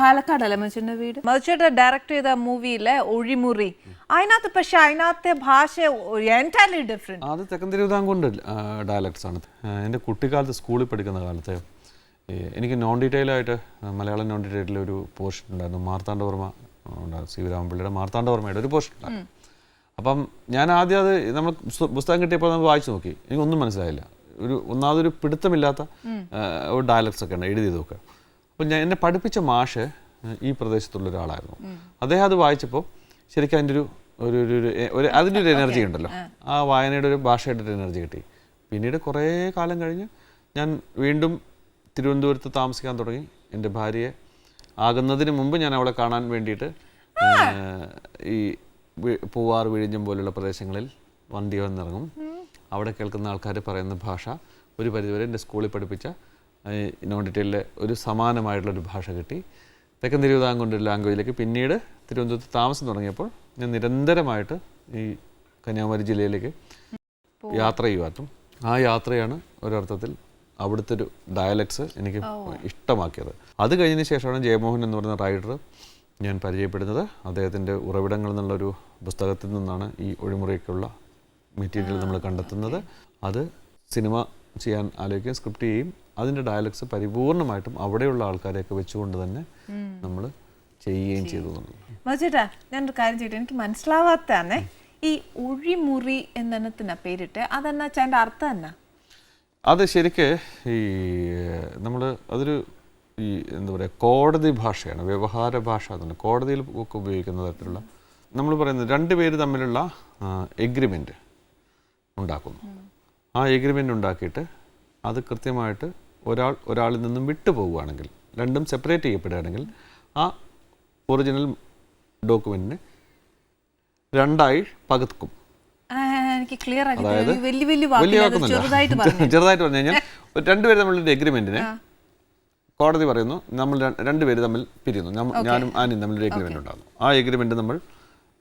പാലക്കാടല്ലേ മനുഷ്യന്റെ വീട്? മധുചേട്ടൻ ഡയറക്ട് ചെയ്ത മൂവിയിലെ ഒഴിമുറി, അതിനകത്ത് പക്ഷെ അതിനകത്തെ ഭാഷ എൻറ്റയർലി ഡിഫറെന്റ്. അത് തെക്കൻ തിരുവിതാംകൂറിൻ്റെ ഡയലക്ട്സ് ആണ്. എൻ്റെ കുട്ടിക്കാലത്ത് സ്കൂളിൽ പഠിക്കുന്ന കാലത്ത് എനിക്ക് നോൺ ഡീറ്റെയിൽ ആയിട്ട് മലയാളം നോൺ ഡീറ്റെയിലിൽ ഒരു പോർഷൻ ഉണ്ടായിരുന്നു. മാർത്താണ്ഡവർമ്മ ഉണ്ടായിരുന്നു, സി രാമപിള്ളിയുടെ മാർത്താണ്ഡവർമ്മയുടെ ഒരു പോർഷൻ ഉണ്ടായിരുന്നു. അപ്പം ഞാൻ ആദ്യം അത് നമ്മൾ പുസ്തകം കിട്ടിയപ്പോൾ നമ്മൾ വായിച്ചു നോക്കി, എനിക്കൊന്നും മനസ്സിലായില്ല. ഒന്നാമതൊരു പിടുത്തമില്ലാത്ത ഒരു ഡയലക്ട്സ് ഒക്കെ ഉണ്ട് എഴുതിയതൊക്കെ. അപ്പം എന്നെ പഠിപ്പിച്ച മാഷ് ഈ പ്രദേശത്തുള്ള ഒരാളായിരുന്നു. അദ്ദേഹം അത് വായിച്ചപ്പോൾ ശരിക്കും അതിൻ്റെ അതിൻ്റെ ഒരു എനർജി ഉണ്ടല്ലോ, ആ വായനയുടെ ഒരു ഭാഷയുടെ ഒരു എനർജി കിട്ടി. പിന്നീട് കുറേ കാലം കഴിഞ്ഞ് ഞാൻ വീണ്ടും തിരുവനന്തപുരത്ത് താമസിക്കാൻ തുടങ്ങി. എൻ്റെ ഭാര്യയെ ആകുന്നതിന് മുമ്പ് ഞാൻ അവളെ കാണാൻ വേണ്ടിയിട്ട് ഈ പൂവാർ, വിഴിഞ്ഞം പോലുള്ള പ്രദേശങ്ങളിൽ വണ്ടി വന്നിറങ്ങും. അവിടെ കേൾക്കുന്ന ആൾക്കാർ പറയുന്ന ഭാഷ ഒരു പരിധിവരെ എൻ്റെ സ്കൂളിൽ പഠിപ്പിച്ച നോൺ ഡീറ്റെയിലിലെ ഒരു സമാനമായിട്ടുള്ളൊരു ഭാഷ കിട്ടി. തെക്കൻ തിരുവിതാംകൂർ ലാംഗ്വേജിലേക്ക് പിന്നീട് തിരുവനന്തപുരത്ത് താമസം തുടങ്ങിയപ്പോൾ ഞാൻ നിരന്തരമായിട്ട് ഈ കന്യാകുമാരി ജില്ലയിലേക്ക് യാത്ര ചെയ്യുമാറ്റും. ആ യാത്രയാണ് ഒരർത്ഥത്തിൽ അവിടുത്തെ ഒരു ഡയലക്ട്സ് എനിക്ക് ഇഷ്ടമാക്കിയത്. അത് കഴിഞ്ഞതിന് ശേഷമാണ് ജയമോഹൻ എന്ന് പറയുന്ന റൈറ്റർ ഞാൻ പരിചയപ്പെടുന്നത്. അദ്ദേഹത്തിൻ്റെ ഉറവിടങ്ങൾ എന്നുള്ളൊരു പുസ്തകത്തിൽ നിന്നാണ് ഈ ഒഴിമുറിക്കുള്ള മെറ്റീരിയൽ നമ്മൾ കണ്ടെത്തുന്നത്. അത് സിനിമ ചെയ്യാൻ ആലോചിക്കുകയും സ്ക്രിപ്റ്റ് ചെയ്യും. അതിൻ്റെ ഡയലക്ട്സ് പരിപൂർണമായിട്ടും അവിടെയുള്ള ആൾക്കാരെയൊക്കെ വെച്ചുകൊണ്ട് തന്നെ നമ്മൾ ചെയ്യുകയും ചെയ്തു. മധുചേട്ടാ, ഞാനൊരു കാര്യം ചെയ്തിട്ട് എനിക്ക് മനസ്സിലാവാത്തതാണ് ഈ ഒഴിമുറി എന്നതിനാ പേരിട്ട്, അതെന്നാ അതിൻ്റെ അർത്ഥം എന്നാ? അത് ശരിക്ക് ഈ നമ്മൾ അതൊരു ഈ എന്താ പറയുക കോടതി ഭാഷയാണ്, വ്യവഹാര ഭാഷ തന്നെ. കോടതിയിൽ ഒക്കെ ഉപയോഗിക്കുന്ന തരത്തിലുള്ള നമ്മൾ പറയുന്നത് രണ്ടുപേര് തമ്മിലുള്ള എഗ്രിമെൻ്റ് ഉണ്ടാക്കുന്നു. ആ എഗ്രിമെൻ്റ് ഉണ്ടാക്കിയിട്ട് അത് കൃത്യമായിട്ട് ഒരാളിൽ നിന്നും വിട്ടുപോവുകയാണെങ്കിൽ, രണ്ടും സെപ്പറേറ്റ് ചെയ്യപ്പെടുകയാണെങ്കിൽ, ആ ഒറിജിനൽ ഡോക്യുമെൻറ്റിനെ രണ്ടായി പകുക്കും. അതായത് ചെറുതായിട്ട് പറഞ്ഞു കഴിഞ്ഞാൽ രണ്ടുപേര് തമ്മിലുള്ള എഗ്രിമെൻറ്റിനെ കോടതി പറയുന്നു നമ്മൾ രണ്ടുപേര് തമ്മിൽ പിരിയുന്നു. ഞാനും ആനിയും തമ്മിലൊരു എഗ്രിമെൻ്റ് ഉണ്ടാകുന്നു. ആ എഗ്രിമെൻ്റ് നമ്മൾ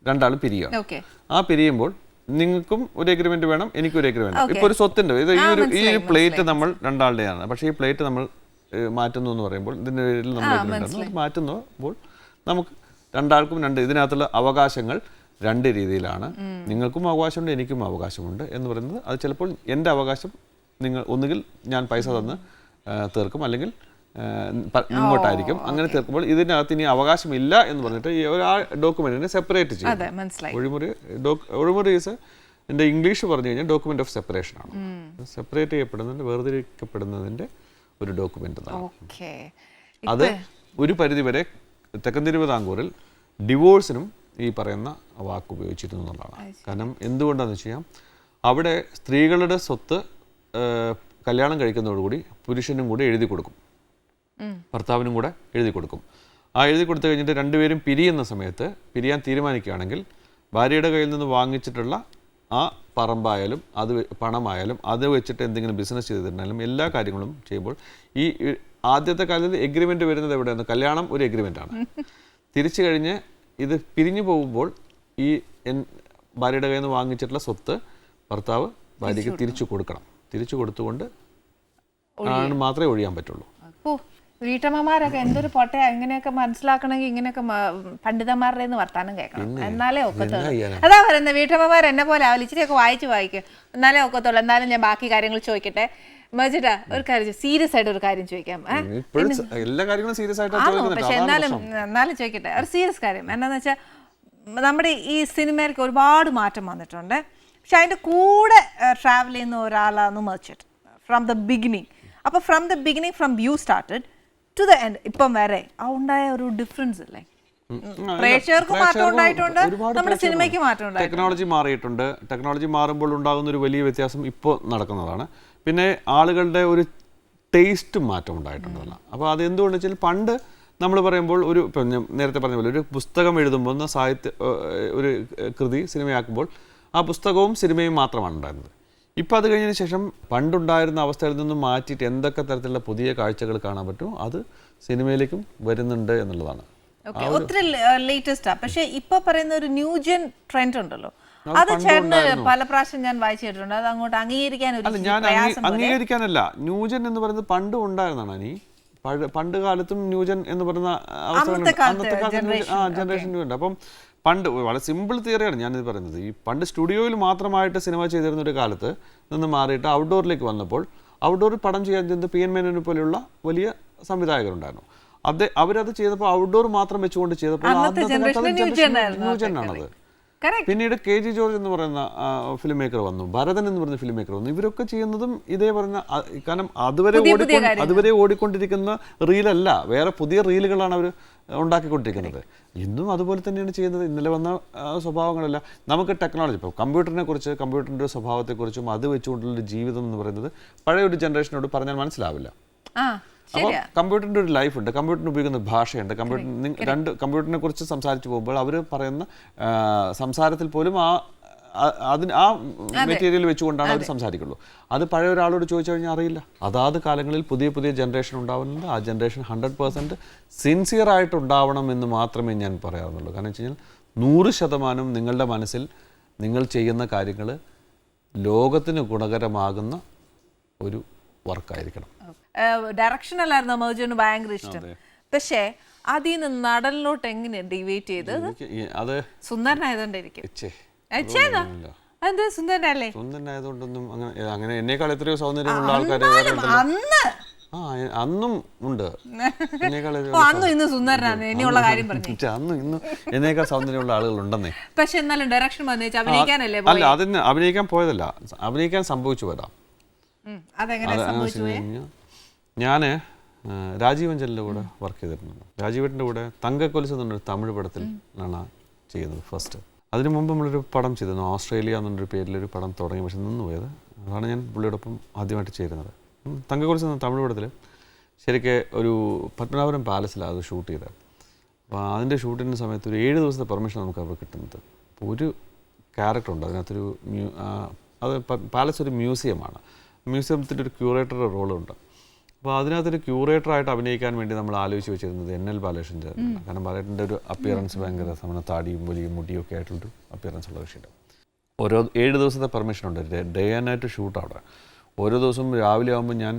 രണ്ടാളും പിരിയുകയാണ്. ആ പിരിയുമ്പോൾ നിങ്ങൾക്കും ഒരു എഗ്രിമെന്റ് വേണം, എനിക്കും ഒരു എഗ്രിമെന്റ്. ഇപ്പൊ ഒരു സ്വത്തുണ്ട്, ഇത് ഈ ഒരു പ്ലേറ്റ് നമ്മൾ രണ്ടാളുടെയാണ്. പക്ഷേ ഈ പ്ലേറ്റ് നമ്മൾ മാറ്റുന്നു എന്ന് പറയുമ്പോൾ ഇതിന്റെ പേരിൽ നമ്മൾ എഗ്രിമെന്റ് മാറ്റുമ്പോൾ നമുക്ക് രണ്ടാൾക്കും ഇതിനകത്തുള്ള അവകാശങ്ങൾ രണ്ട് രീതിയിലാണ്. നിങ്ങൾക്കും അവകാശമുണ്ട്, എനിക്കും അവകാശമുണ്ട് എന്ന് പറയുന്നത്. അത് ചിലപ്പോൾ എൻ്റെ അവകാശം നിങ്ങൾ ഒന്നുകിൽ ഞാൻ പൈസ തന്ന് തീർക്കും, അല്ലെങ്കിൽ ഇങ്ങോട്ടായിരിക്കും. അങ്ങനെ തീർക്കുമ്പോൾ ഇതിനകത്ത് ഇനി അവകാശമില്ല എന്ന് പറഞ്ഞിട്ട് ഈ ഒരു ഡോക്യുമെന്റിനെ സെപ്പറേറ്റ് ചെയ്യും. ഒഴിമുറി എൻ്റെ ഇംഗ്ലീഷ് പറഞ്ഞു കഴിഞ്ഞാൽ ഡോക്യുമെന്റ് ഓഫ് സെപ്പറേഷൻ ആണ്. സെപ്പറേറ്റ് ചെയ്യപ്പെടുന്നതിന്റെ, വേർതിരിക്കപ്പെടുന്നതിന്റെ ഒരു ഡോക്യുമെന്റ്. അത് ഒരു പരിധിവരെ തെക്കൻ തിരുവിതാംകൂറിൽ ഡിവോഴ്സിനും ഈ പറയുന്ന വാക്ക് ഉപയോഗിച്ചിരുന്നു എന്നുള്ളതാണ്. കാരണം എന്തുകൊണ്ടാണെന്ന് വെച്ച് കഴിഞ്ഞാൽ അവിടെ സ്ത്രീകളുടെ സ്വത്ത് കല്യാണം കഴിക്കുന്നതോടുകൂടി പുരുഷനും കൂടി എഴുതി കൊടുക്കും, ഭർത്താവിനും കൂടെ എഴുതി കൊടുക്കും. ആ എഴുതി കൊടുത്തു കഴിഞ്ഞിട്ട് രണ്ടുപേരും പിരിയുന്ന സമയത്ത് പിരിയാൻ തീരുമാനിക്കുകയാണെങ്കിൽ ഭാര്യയുടെ കയ്യിൽ നിന്ന് വാങ്ങിച്ചിട്ടുള്ള ആ പറമ്പായാലും അത് പണമായാലും അത് വെച്ചിട്ട് എന്തെങ്കിലും ബിസിനസ് ചെയ്തിട്ടുണ്ടെങ്കിലും എല്ലാ കാര്യങ്ങളും ചെയ്യുമ്പോൾ ഈ ആദ്യത്തെ കാലത്ത് എഗ്രിമെൻ്റ് വരുന്നത് എവിടെയാണ്? കല്യാണം ഒരു എഗ്രിമെൻ്റാണ്. തിരിച്ചു കഴിഞ്ഞ് ഇത് പിരിഞ്ഞു പോകുമ്പോൾ ഈ ഭാര്യയുടെ കയ്യിൽ നിന്ന് വാങ്ങിച്ചിട്ടുള്ള സ്വത്ത് ഭർത്താവ് ഭാര്യയ്ക്ക് തിരിച്ചു കൊടുക്കണം. തിരിച്ചു കൊടുത്തുകൊണ്ട് മാത്രമേ ഒഴിയാൻ പറ്റുള്ളൂ. വീട്ടമ്മമാരൊക്കെ എന്തൊരു പൊട്ടയാ, ഇങ്ങനെയൊക്കെ മനസ്സിലാക്കണമെങ്കിൽ ഇങ്ങനെയൊക്കെ പണ്ഡിതന്മാരുടെ വർത്താനം കേൾക്കണം, എന്നാലേ ഒക്കത്തുള്ളൂ. അതാ പറയുന്നത്, വീട്ടമ്മമാർ എന്നെ പോലെ ആവില്ല, ഇച്ചിരിയൊക്കെ വായിക്കും, എന്നാലേ ഒക്കത്തുള്ളൂ. എന്നാലും ഞാൻ ബാക്കി കാര്യങ്ങൾ ചോദിക്കട്ടെ. മജുട്ടാ, ഒരു കാര്യം സീരിയസ് ആയിട്ട് ഒരു കാര്യം ചോദിക്കാം. പക്ഷെ എന്നാലും ചോദിക്കട്ടെ, ഒരു സീരിയസ് കാര്യം. എന്താണെന്ന് വെച്ചാൽ നമ്മുടെ ഈ സിനിമയിലേക്ക് ഒരുപാട് മാറ്റം വന്നിട്ടുണ്ട്. പക്ഷെ അതിൻ്റെ കൂടെ ട്രാവൽ ചെയ്യുന്ന ഒരാളാണ് മർച്ചന്റ് ഫ്രം ദ ബിഗിനിങ്. അപ്പോൾ from the beginning, from you started to the end, ഇപ്പം വരെ ഉണ്ടായ ഒരു ഡിഫറൻസ് അല്ലേ? പ്രേക്ഷകർക്ക് മാറ്റം ഉണ്ടായിട്ടുണ്ട്, നമ്മുടെ സിനിമയ്ക്ക് മാറ്റം ഉണ്ടായിട്ടുണ്ട്. ടെക്നോളജി മാറിയിട്ടുണ്ട്. ടെക്നോളജി മാറുമ്പോൾ ഉണ്ടാകുന്ന ഒരു വലിയ വ്യത്യാസം ഇപ്പോൾ നടക്കുന്നതാണ്. പിന്നെ ആളുകളുടെ ഒരു ടേസ്റ്റ് മാറ്റം ഉണ്ടായിട്ടുണ്ടല്ലോ. അപ്പോൾ അത് എന്തുകൊണ്ടെന്ന് വെച്ചാൽ പണ്ട് നമ്മൾ പറയുമ്പോൾ ഇപ്പം നേരത്തെ പറഞ്ഞ പോലെ ഒരു പുസ്തകം എഴുതുമ്പോൾ ഒരു കൃതി സിനിമയാക്കുമ്പോൾ ആ പുസ്തകവും സിനിമയും മാത്രമാണ് ഉണ്ടായിരുന്നത്. ഇപ്പോൾ അത് കഴിഞ്ഞതിന് ശേഷം പണ്ടുണ്ടായിരുന്ന അവസ്ഥയിൽ നിന്നും മാറ്റിയിട്ട് എന്തൊക്കെ തരത്തിലുള്ള പുതിയ കാഴ്ചകൾ കാണാൻ പറ്റുമോ അത് സിനിമയിലേക്കും വരുന്നുണ്ട് എന്നുള്ളതാണ്. ഒത്തിരി ലേറ്റസ്റ്റാ. പക്ഷെ ഇപ്പൊ പറയുന്ന ഒരു ന്യൂജൻ ട്രെൻഡ് ഉണ്ടല്ലോ, അത് ചേട്ടന് പല പ്രാവശ്യം ഞാൻ വായിച്ചിട്ടുണ്ട്. അത് അങ്ങോട്ട് അംഗീകരിക്കാനല്ല, ന്യൂജൻ എന്ന് പറയുന്നത് പണ്ടും ഉണ്ടായിരുന്നതാണ്. പണ്ട് കാലത്തും ന്യൂജൻ എന്ന് പറയുന്ന അവസരങ്ങൾ അന്നത്തെ കാലത്ത് ജനറേഷൻ ഉണ്ട്. അപ്പം പണ്ട് വളരെ സിമ്പിൾ തിയറിയാണ് ഞാനിത് പറയുന്നത്. ഈ പണ്ട് സ്റ്റുഡിയോയിൽ മാത്രമായിട്ട് സിനിമ ചെയ്തിരുന്ന ഒരു കാലത്ത് നിന്ന് മാറിയിട്ട് ഔട്ട്ഡോറിലേക്ക് വന്നപ്പോൾ ഔട്ട്ഡോറിൽ പടം ചെയ്യാൻ ചെയ്യുന്നത് പി എൻ മേനോനെ പോലെയുള്ള വലിയ സംവിധായകരുണ്ടായിരുന്നു. അവരത് ചെയ്തപ്പോൾ ഔട്ട്ഡോർ മാത്രം വെച്ചുകൊണ്ട് ചെയ്തപ്പോൾ ന്യൂജനാണത്. പിന്നീട് കെ ജി ജോർജ് എന്ന് പറയുന്ന ഫിലിം മേക്കർ വന്നു, ഭരതൻ എന്ന് പറയുന്ന ഫിലിം മേക്കർ വന്നു. ഇവരൊക്കെ ചെയ്യുന്നതും ഇതേ പറഞ്ഞ, കാരണം അതുവരെ ഓടിക്കൊണ്ടിരിക്കുന്ന റീലല്ല, വേറെ പുതിയ റീലുകളാണ് അവർ ഉണ്ടാക്കിക്കൊണ്ടിരിക്കുന്നത്. ഇന്നും അതുപോലെ തന്നെയാണ് ചെയ്യുന്നത്. ഇന്നലെ വന്ന സ്വഭാവങ്ങളല്ല. നമുക്ക് ടെക്നോളജി, ഇപ്പോൾ കമ്പ്യൂട്ടറിനെ കുറിച്ച്, കമ്പ്യൂട്ടറിൻ്റെ സ്വഭാവത്തെക്കുറിച്ചും അത് വെച്ചുകൊണ്ടുള്ളൊരു ജീവിതം എന്ന് പറയുന്നത് പഴയ ഒരു ജനറേഷനോട് പറഞ്ഞാൽ മനസ്സിലാവില്ല. അപ്പോൾ കമ്പ്യൂട്ടറിൻ്റെ ഒരു ലൈഫുണ്ട്, കമ്പ്യൂട്ടറിന് ഉപയോഗിക്കുന്ന ഭാഷയുണ്ട്. കമ്പ്യൂട്ടറിനെ കുറിച്ച് സംസാരിച്ച് പോകുമ്പോൾ അവർ പറയുന്ന സംസാരത്തിൽ പോലും ആ മെറ്റീരിയൽ വെച്ചുകൊണ്ടാണ് അവർ സംസാരിക്കുള്ളൂ. അത് പഴയ ഒരാളോട് ചോദിച്ചു കഴിഞ്ഞാൽ അറിയില്ല. അതാത് കാലങ്ങളിൽ പുതിയ പുതിയ ജനറേഷൻ ഉണ്ടാവുന്നുണ്ട്. ആ ജനറേഷൻ 100% സിൻസിയറായിട്ട് ഉണ്ടാവണം എന്ന് മാത്രമേ ഞാൻ പറയാറുള്ളൂ. കാരണം വെച്ച് കഴിഞ്ഞാൽ 100% നിങ്ങളുടെ മനസ്സിൽ നിങ്ങൾ ചെയ്യുന്ന കാര്യങ്ങൾ ലോകത്തിന് ഗുണകരമാകുന്ന ഒരു വർക്കായിരിക്കണം. ഡയറക്ഷനല്ലായിരുന്നു മൗജുവിന് ഭയങ്കര ഇഷ്ടം. പക്ഷേ അതിൽ നിന്ന് നടനിലോട്ട് എങ്ങനെ ഡിവേറ്റ് ചെയ്തത്? അത് സുന്ദരനായതുകൊണ്ടായിരിക്കും. സുന്ദരനല്ലേ? സുന്ദരനായതുകൊണ്ടൊന്നും അങ്ങനെ എന്നേക്കാൾ എത്രയോ സൗന്ദര്യമുള്ള ആൾക്കാർ അന്നും ഉണ്ട്. അന്നും ഇന്ന് സുന്ദരനാണ് ഇനിയുള്ള കാര്യം പറഞ്ഞു. അന്നും ഇന്നും എന്നേക്കാൾ സൗന്ദര്യമുള്ള ആളുകൾ ഉണ്ടെന്നേ. പക്ഷെ എന്നാലും ഡയറക്ഷൻ അഭിനയിക്കാനല്ലേ? അല്ല, അതിന് അഭിനയിക്കാൻ പോയതല്ല, അഭിനയിക്കാൻ സംഭവിച്ചു പോയതാ. ഞാൻ രാജീവഞ്ചലിൻ്റെ കൂടെ വർക്ക് ചെയ്തിട്ടുണ്ട്. രാജീവേട്ടൻ്റെ കൂടെ തങ്കക്കൊലുസ് എന്നൊരു തമിഴ് പടത്തിലാണ് ചെയ്യുന്നത് ഫസ്റ്റ്. അതിനു മുമ്പ് നമ്മളൊരു പടം ചെയ്തിരുന്നു, ഓസ്ട്രേലിയ എന്നൊരു പേരിലൊരു പടം തുടങ്ങി, പക്ഷെ നിന്ന് പോയത്. അതാണ് ഞാൻ പുള്ളിയോടൊപ്പം ആദ്യമായിട്ട് ചേരുന്നത്. തങ്കക്കൊലുസ് എന്ന തമിഴ് പടത്തിൽ ശരിക്കും ഒരു പത്മനാഭപുരം പാലസിലാണ് അത് ഷൂട്ട് ചെയ്തത്. അപ്പോൾ അതിൻ്റെ ഷൂട്ടിൻ്റെ സമയത്ത് ഒരു 7 ദിവസത്തെ പെർമിഷൻ നമുക്ക് അവിടെ കിട്ടുന്നത്. അപ്പോൾ ഒരു ക്യാരക്ടറുണ്ട് അതിനകത്തൊരു അത് പാലസ് ഒരു മ്യൂസിയമാണ്. മ്യൂസിയത്തിൻ്റെ ഒരു ക്യൂറേറ്ററുടെ റോളുണ്ട്. അപ്പോൾ അതിനകത്തൊരു ക്യൂറേറ്ററായിട്ട് അഭിനയിക്കാൻ വേണ്ടി നമ്മൾ ആലോചിച്ച് വെച്ചിരുന്നത് NL ബാലകൃഷ്ണൻ്റെ. കാരണം ബാലകൃഷ്ണൻ്റെ ഒരു അപ്പിയറൻസ് ഭയങ്കര താടിയും വലിയ മുടിയൊക്കെ ആയിട്ടുള്ളൊരു അപ്പിയറൻസ് ഉള്ള വിഷയമുണ്ട്. ഓരോ 7 ദിവസത്തെ പെർമിഷനുണ്ട്, ഡേ ആൻഡ് നൈറ്റ് ഷൂട്ട് അവിടെ. ഓരോ ദിവസവും രാവിലെ ആകുമ്പോൾ ഞാൻ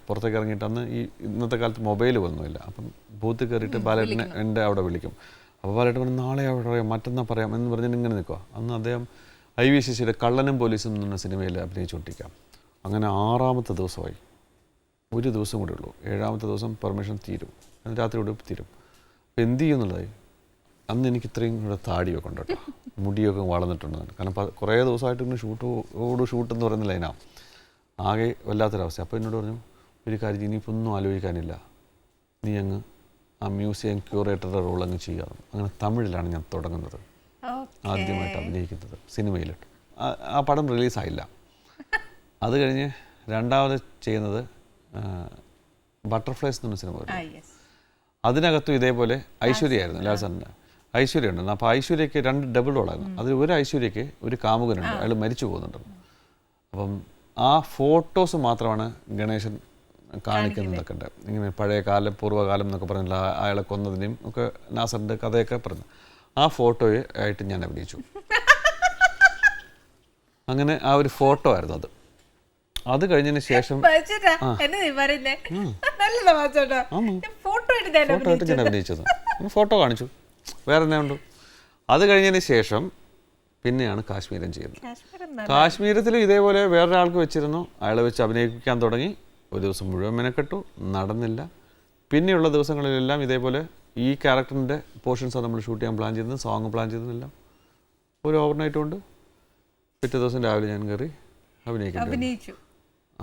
പുറത്തേക്ക് ഇറങ്ങിയിട്ട്, അന്ന് ഈ ഇന്നത്തെ കാലത്ത് മൊബൈൽ ഒന്നുമില്ല, അപ്പം ബൂത്തിൽ കയറിയിട്ട് ബാലേട്ടനെ എൻ്റെ അവിടെ വിളിക്കും. അപ്പോൾ ബാലേട്ടൻ പറഞ്ഞു നാളെ അവിടെ പറയാം, മറ്റന്നാൾ പറയാം എന്ന് പറഞ്ഞിട്ട് ഇങ്ങനെ നിൽക്കുക. അന്ന് അദ്ദേഹം IVCCയുടെ കള്ളനും പോലീസും എന്ന സിനിമയിൽ അഭിനയിച്ചുകൊണ്ടിരിക്കാം. അങ്ങനെ 6ാമത്തെ ദിവസമായി, ഒരു ദിവസം കൂടെ ഉള്ളൂ, 7ാമത്തെ ദിവസം പെർമിഷൻ തീരും, രാത്രി കൂടെ തീരും. അപ്പോൾ എന്ത് ചെയ്യുന്നുള്ളതായി. അന്ന് എനിക്ക് ഇത്രയും കൂടെ താടിയൊക്കെ ഉണ്ട് കേട്ടോ, മുടിയൊക്കെ വളർന്നിട്ടുണ്ട്. കാരണം കുറേ ദിവസമായിട്ട് ഇങ്ങനെ ഷൂട്ട് എന്ന് പറയുന്ന ലൈനാണ്. ആകെ വല്ലാത്തൊരവസ്ഥ. അപ്പോൾ എന്നോട് പറഞ്ഞു, ഒരു കാര്യം ഇനിയിപ്പോൾ ഒന്നും ആലോചിക്കാനില്ല, നീ അങ്ങ് ആ മ്യൂസിയം ക്യൂറേറ്ററുടെ റോൾ അങ്ങ് ചെയ്യാറ്. അങ്ങനെ തമിഴിലാണ് ഞാൻ തുടങ്ങുന്നത്, ആദ്യമായിട്ട് അഭിനയിക്കുന്നത് സിനിമയിലിട്ട്. ആ പടം റിലീസായില്ല. അത് കഴിഞ്ഞ് രണ്ടാമത് ചെയ്യുന്നത് ബട്ടർഫ്ലൈസ് എന്നൊരു സിനിമ വരും. അതിനകത്തും ഇതേപോലെ ഐശ്വര്യയായിരുന്നു, ലാൽസാറിൻ്റെ ഐശ്വര്യ ഉണ്ടെന്ന്. അപ്പോൾ ഐശ്വര്യയ്ക്ക് 2 ഡബിൾ റോളായിരുന്നു. അതിൽ ഒരു ഐശ്വര്യയ്ക്ക് ഒരു കാമുകനുണ്ട്, അയാൾ മരിച്ചു പോകുന്നുണ്ട്. അപ്പം ആ ഫോട്ടോസ് മാത്രമാണ് ഗണേശൻ കാണിക്കുന്നതൊക്കെ ഉണ്ട്. ഇങ്ങനെ പഴയ കാലം, പൂർവ്വകാലം എന്നൊക്കെ പറഞ്ഞില്ല, അയാളെ കൊന്നതിനെയും ഒക്കെ നാസറിൻ്റെ കഥയൊക്കെ പറഞ്ഞു. ആ ഫോട്ടോയെ ആയിട്ട് ഞാൻ അഭിനയിച്ചു. അങ്ങനെ ആ ഒരു ഫോട്ടോ ആയിരുന്നു അത്. അത് കഴിഞ്ഞതിന് ശേഷം ഫോട്ടോ ആയിട്ട് ഞാൻ അഭിനയിച്ചത്. ഫോട്ടോ കാണിച്ചു, വേറെ എന്നാ ഉണ്ട്. അത് കഴിഞ്ഞതിന് ശേഷം പിന്നെയാണ് കാശ്മീരം ചെയ്യുന്നത്. കാശ്മീരത്തിലും ഇതേപോലെ വേറൊരാൾക്ക് വെച്ചിരുന്നു, അയാളെ വെച്ച് അഭിനയിക്കാൻ തുടങ്ങി. ഒരു ദിവസം മുഴുവൻ മെനക്കെട്ടു, നടന്നില്ല. പിന്നെയുള്ള ദിവസങ്ങളിലെല്ലാം ഇതേപോലെ ഈ ക്യാരക്ടറിൻ്റെ പോർഷൻസാണ് നമ്മൾ ഷൂട്ട് ചെയ്യാൻ പ്ലാൻ ചെയ്തത്, സോങ് പ്ലാൻ ചെയ്തതെല്ലാം. ഒരു ഓവർനൈറ്റ് കൊണ്ട് പിറ്റേ ദിവസം രാവിലെ ഞാൻ കയറി അഭിനയിച്ചു.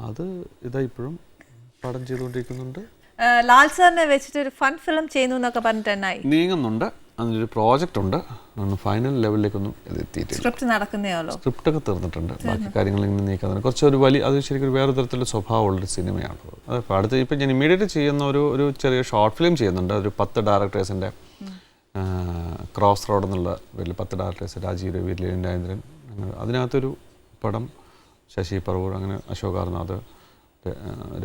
അത് ഇതാ ഇപ്പോഴും പടം ചെയ്തുകൊണ്ടിരിക്കുന്നുണ്ട്. ലാൽ സാറിനെ വെച്ചിട്ട് ഒരു ഫൺ ഫിലിം ചെയ്യുന്നു എന്നൊക്കെ പറഞ്ഞിട്ട് നീങ്ങുന്നുണ്ട്. അതിനൊരു പ്രോജക്റ്റ് ഉണ്ട്, ഫൈനൽ ലെവലിലേക്കൊന്നും എത്തിയിട്ടില്ല. സ്ക്രിപ്റ്റ് ഒക്കെ തീർന്നിട്ടുണ്ട്, ബാക്കി കാര്യങ്ങൾ ഇങ്ങനെ നീക്കാൻ കുറച്ചൊരു വലിയ, അത് ശരിക്കും വേറെ തരത്തിലുള്ള സ്വഭാവമുള്ളൊരു സിനിമയാണ്. അതിപ്പോൾ അടുത്ത് ഇപ്പം ഞാൻ ഇമ്മീഡിയറ്റ് ചെയ്യുന്ന ഒരു ചെറിയ ഷോർട്ട് ഫിലിം ചെയ്യുന്നുണ്ട്. ഒരു 10 ഡയറക്ടേഴ്സിൻ്റെ ക്രോസ് റോഡ് എന്നുള്ള വലിയ 10 ഡയറക്ടേഴ്സ്, രാജീവ് രവി, ലീലാനന്ദൻ, അതിനകത്തൊരു പടം ശശി പറവൂർ, അങ്ങനെ അശോക് ആർനാഥ്,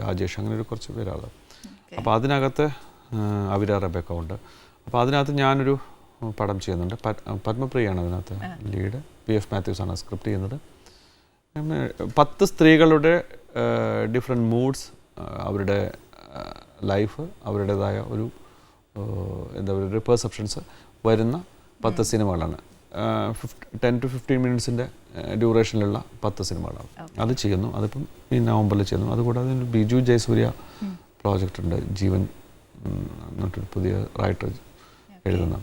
രാജേഷ്, അങ്ങനെ ഒരു കുറച്ച് പേരാണ്. അപ്പോൾ അതിനകത്ത് അവിര റബേക്ക ഉണ്ട്. അപ്പോൾ അതിനകത്ത് ഞാനൊരു പടം ചെയ്യുന്നുണ്ട്. പത്മപ്രിയാണ് അതിനകത്ത് ലീഡ്. PF മാത്യൂസാണ് സ്ക്രിപ്റ്റ് ചെയ്യുന്നത്. 10 സ്ത്രീകളുടെ ഡിഫറെൻറ്റ് മൂഡ്സ്, അവരുടെ ലൈഫ്, അവരുടേതായ ഒരു എന്താ പറയുക പെർസെപ്ഷൻസ് വരുന്ന 10 സിനിമകളാണ്. 10 to 15 മിനിറ്റ്സിൻ്റെ ഡ്യൂറേഷനിലുള്ള 10 സിനിമകളാണ്. അത് ചെയ്യുന്നു. അതിപ്പം ഈ നവംബറിൽ ചെയ്യുന്നു. അതുകൂടാതെ ബിജു ജയസൂര്യ പ്രോജക്റ്റ് ഉണ്ട്, ജീവൻ എന്നിട്ടൊരു പുതിയ റൈറ്റർ എഴുതുന്ന.